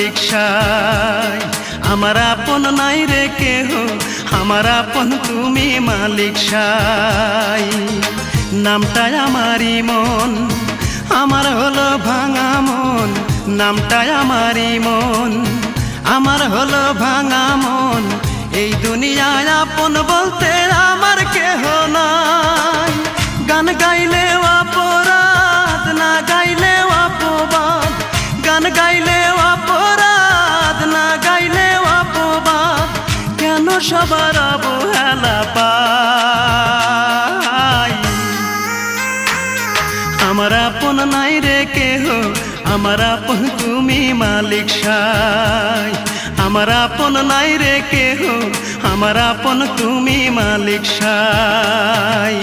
মালিক সাই। আমার আপন নাই রে কেহ, আমার আপন তুমি মালিক সাই। নামটাই আমারই মন, আমার হলো ভাঙা মন। নামটাই আমারই মন, আমার হলো ভাঙা মন। এই দুনিয়ায় আপন বলতে আমার কেহ নাই। গান গাইলেও অপরাধ, না গাইলেও অপবাদ। গান গাইলেও অপরাধ, না গাইলেও অপবাদ। কেন সবার অবহেলা পাই? আমার আপন নাই রে কেহ, আমার আপন তুমি মালিক সাই। আমার আপন নাই রে কেহ, আমার আপন তুমি মালিক সাই।